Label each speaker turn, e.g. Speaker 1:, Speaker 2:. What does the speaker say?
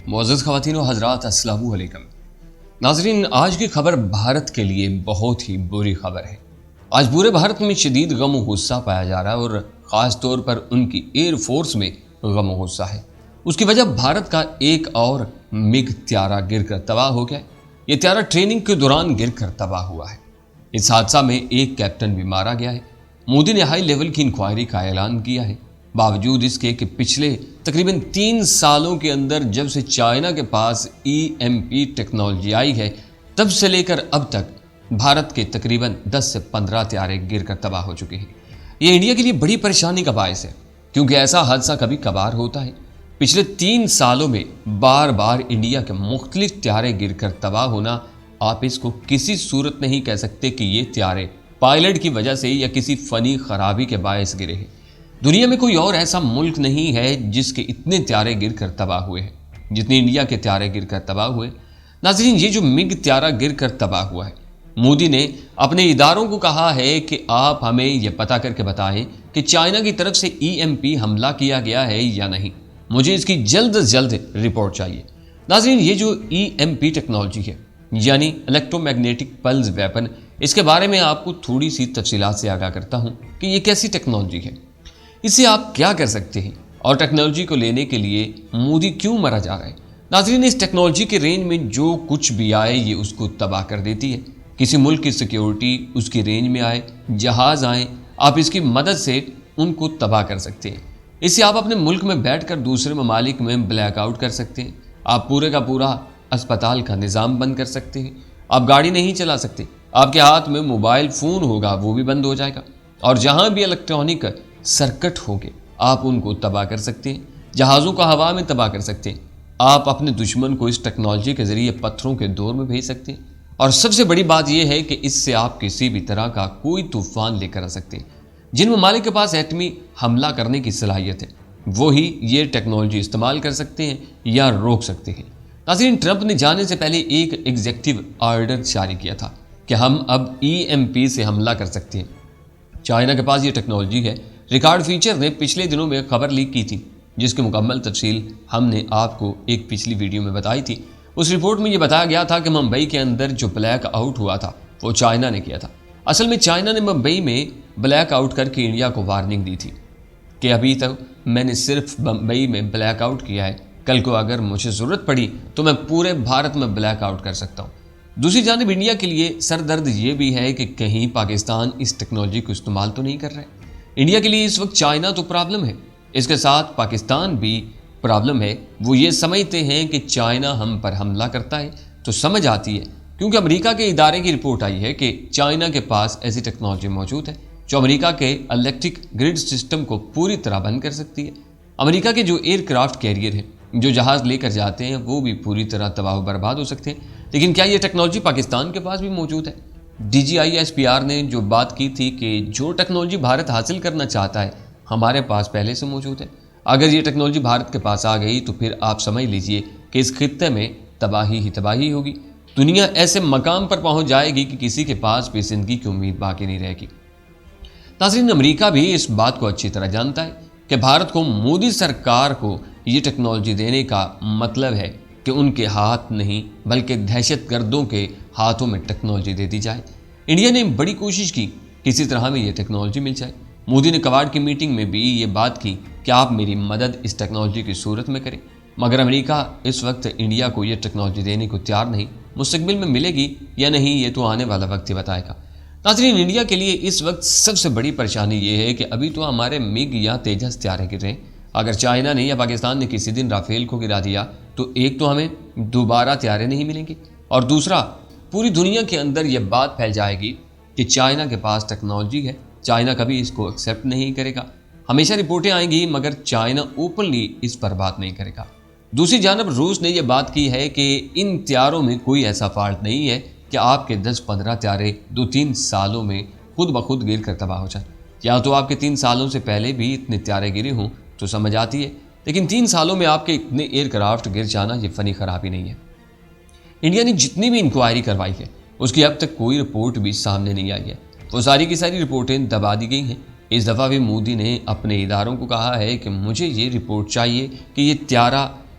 Speaker 1: معزز خواتین و حضرات، السلام علیکم۔ ناظرین، آج کی خبر بھارت کے لیے بہت ہی بری خبر ہے۔ آج پورے بھارت میں شدید غم و غصہ پایا جا رہا ہے اور خاص طور پر ان کی ایئر فورس میں غم و غصہ ہے۔ اس کی وجہ بھارت کا ایک اور مگ طیارہ گر کر تباہ ہو گیا ہے۔ یہ طیارہ ٹریننگ کے دوران گر کر تباہ ہوا ہے۔ اس حادثہ میں ایک کیپٹن بھی مارا گیا ہے۔ مودی نے ہائی لیول کی انکوائری کا اعلان کیا ہے، باوجود اس کے کہ پچھلے تقریباً 3 سالوں کے اندر جب سے چائنا کے پاس EMP ٹیکنالوجی آئی ہے، تب سے لے کر اب تک بھارت کے تقریباً 10 سے 15 طیارے گر کر تباہ ہو چکے ہیں۔ یہ انڈیا کے لیے بڑی پریشانی کا باعث ہے، کیونکہ ایسا حادثہ کبھی کبھار ہوتا ہے۔ پچھلے 3 سالوں میں بار بار انڈیا کے مختلف طیارے گر کر تباہ ہونا، آپ اس کو کسی صورت نہیں کہہ سکتے کہ یہ طیارے پائلٹ کی وجہ سے یا کسی فنی خرابی کے باعث گرے ہیں۔ دنیا میں کوئی اور ایسا ملک نہیں ہے جس کے اتنے طیارے گر کر تباہ ہوئے ہیں جتنے انڈیا کے طیارے گر کر تباہ ہوئے۔ ناظرین، یہ جو مگ طیارہ گر کر تباہ ہوا ہے، مودی نے اپنے اداروں کو کہا ہے کہ آپ ہمیں یہ پتہ کر کے بتائیں کہ چائنا کی طرف سے EMP حملہ کیا گیا ہے یا نہیں۔ مجھے اس کی جلد از جلد رپورٹ چاہیے۔ ناظرین، یہ جو EMP ٹیکنالوجی ہے، یعنی الیکٹرو میگنیٹک پلس ویپن، اس کے بارے میں آپ کو تھوڑی سی تفصیلات سے آگاہ کرتا ہوں کہ یہ کیسی ٹیکنالوجی ہے، اس سے آپ کیا کر سکتے ہیں، اور ٹیکنالوجی کو لینے کے لیے مودی کیوں مرا جا رہا ہے۔ ناظرین، اس ٹیکنالوجی کے رینج میں جو کچھ بھی آئے یہ اس کو تباہ کر دیتی ہے۔ کسی ملک کی سیکیورٹی اس کی رینج میں آئے، جہاز آئیں، آپ اس کی مدد سے ان کو تباہ کر سکتے ہیں۔ اس سے آپ اپنے ملک میں بیٹھ کر دوسرے ممالک میں بلیک آؤٹ کر سکتے ہیں۔ آپ پورے کا پورا اسپتال کا نظام بند کر سکتے ہیں۔ آپ گاڑی نہیں چلا سکتے، آپ کے ہاتھ میں موبائل فون ہوگا وہ بھی بند ہو جائے گا، اور جہاں بھی الیکٹرانک سرکٹ ہوں گے آپ ان کو تباہ کر سکتے ہیں۔ جہازوں کو ہوا میں تباہ کر سکتے ہیں۔ آپ اپنے دشمن کو اس ٹیکنالوجی کے ذریعے پتھروں کے دور میں بھیج سکتے ہیں، اور سب سے بڑی بات یہ ہے کہ اس سے آپ کسی بھی طرح کا کوئی طوفان لے کر آ سکتے ہیں۔ جن ممالک کے پاس ایٹمی حملہ کرنے کی صلاحیت ہے وہی یہ ٹیکنالوجی استعمال کر سکتے ہیں یا روک سکتے ہیں۔ ناظرین، ٹرمپ نے جانے سے پہلے ایک ایگزیکٹو آرڈر جاری کیا تھا کہ ہم اب EMP سے حملہ کر سکتے ہیں۔ چائنا کے پاس یہ ٹیکنالوجی ہے۔ ریکارڈ فیچر نے پچھلے دنوں میں خبر لیک کی تھی، جس کی مکمل تفصیل ہم نے آپ کو ایک پچھلی ویڈیو میں بتائی تھی۔ اس رپورٹ میں یہ بتایا گیا تھا کہ ممبئی کے اندر جو بلیک آؤٹ ہوا تھا وہ چائنا نے کیا تھا۔ اصل میں چائنا نے ممبئی میں بلیک آؤٹ کر کے انڈیا کو وارننگ دی تھی کہ ابھی تک میں نے صرف ممبئی میں بلیک آؤٹ کیا ہے، کل کو اگر مجھے ضرورت پڑی تو میں پورے بھارت میں بلیک آؤٹ کر سکتا ہوں۔ دوسری جانب انڈیا کے لیے سر درد یہ بھی ہے کہ کہیں پاکستان اس ٹیکنالوجی کو استعمال تو نہیں کر رہا ہے۔ انڈیا کے لیے اس وقت چائنا تو پرابلم ہے، اس کے ساتھ پاکستان بھی پرابلم ہے۔ وہ یہ سمجھتے ہیں کہ چائنا ہم پر حملہ کرتا ہے تو سمجھ آتی ہے، کیونکہ امریکہ کے ادارے کی رپورٹ آئی ہے کہ چائنا کے پاس ایسی ٹیکنالوجی موجود ہے جو امریکہ کے الیکٹرک گرڈ سسٹم کو پوری طرح بند کر سکتی ہے۔ امریکہ کے جو ایئر کرافٹ کیریئر ہیں، جو جہاز لے کر جاتے ہیں، وہ بھی پوری طرح تباہ و برباد ہو سکتے ہیں۔ لیکن کیا یہ ٹیکنالوجی پاکستان کے پاس بھی موجود ہے؟ DGISPR نے جو بات کی تھی کہ جو ٹیکنالوجی بھارت حاصل کرنا چاہتا ہے ہمارے پاس پہلے سے موجود ہے۔ اگر یہ ٹیکنالوجی بھارت کے پاس آ گئی تو پھر آپ سمجھ لیجئے کہ اس خطے میں تباہی ہی تباہی ہوگی۔ دنیا ایسے مقام پر پہنچ جائے گی کہ کسی کے پاس بھی زندگی کی امید باقی نہیں رہے گی۔ ناظرین، امریکہ بھی اس بات کو اچھی طرح جانتا ہے کہ بھارت کو مودی سرکار کو یہ ٹیکنالوجی دینے کا مطلب ہے کہ ان کے ہاتھ نہیں بلکہ دہشت گردوں کے ہاتھوں میں ٹیکنالوجی دے دی جائے۔ انڈیا نے بڑی کوشش کی کسی طرح ہمیں یہ ٹیکنالوجی مل جائے۔ مودی نے کواد کی میٹنگ میں بھی یہ بات کی کہ آپ میری مدد اس ٹیکنالوجی کی صورت میں کریں، مگر امریکہ اس وقت انڈیا کو یہ ٹیکنالوجی دینے کو تیار نہیں۔ مستقبل میں ملے گی یا نہیں یہ تو آنے والا وقت ہی بتائے گا۔ ناظرین، انڈیا کے لیے اس وقت سب سے بڑی پریشانی یہ ہے کہ ابھی تو ہمارے مگ یا تیجس طیارے گر رہے ہیں۔ اگر چائنا نے یا پاکستان نے کسی دن رافیل کو گرا دیا تو ایک تو ہمیں دوبارہ طیارے نہیں ملیں گے، اور دوسرا پوری دنیا کے اندر یہ بات پھیل جائے گی کہ چائنا کے پاس ٹیکنالوجی ہے۔ چائنا کبھی اس کو ایکسیپٹ نہیں کرے گا۔ ہمیشہ رپورٹیں آئیں گی مگر چائنا اوپنلی اس پر بات نہیں کرے گا۔ دوسری جانب روس نے یہ بات کی ہے کہ ان طیاروں میں کوئی ایسا فالٹ نہیں ہے کہ آپ کے 10-15 طیارے 2-3 سالوں میں خود بخود گر کر تباہ ہو جائیں۔ یا تو آپ کے 3 سالوں سے پہلے بھی اتنے طیارے گرے ہوں تو سمجھ آتی ہے، لیکن 3 سالوں میں آپ کے اتنے ایئر کرافٹ گر جانا یہ فنی خرابی نہیں ہے۔ انڈیا نے جتنی بھی انکوائری کروائی ہے اس کی اب تک کوئی رپورٹ بھی سامنے نہیں آئی ہے۔ وہ ساری کی ساری رپورٹیں دبا دی گئی ہیں۔ اس دفعہ بھی مودی نے اپنے اداروں کو کہا ہے کہ مجھے یہ رپورٹ چاہیے کہ یہ طیارہ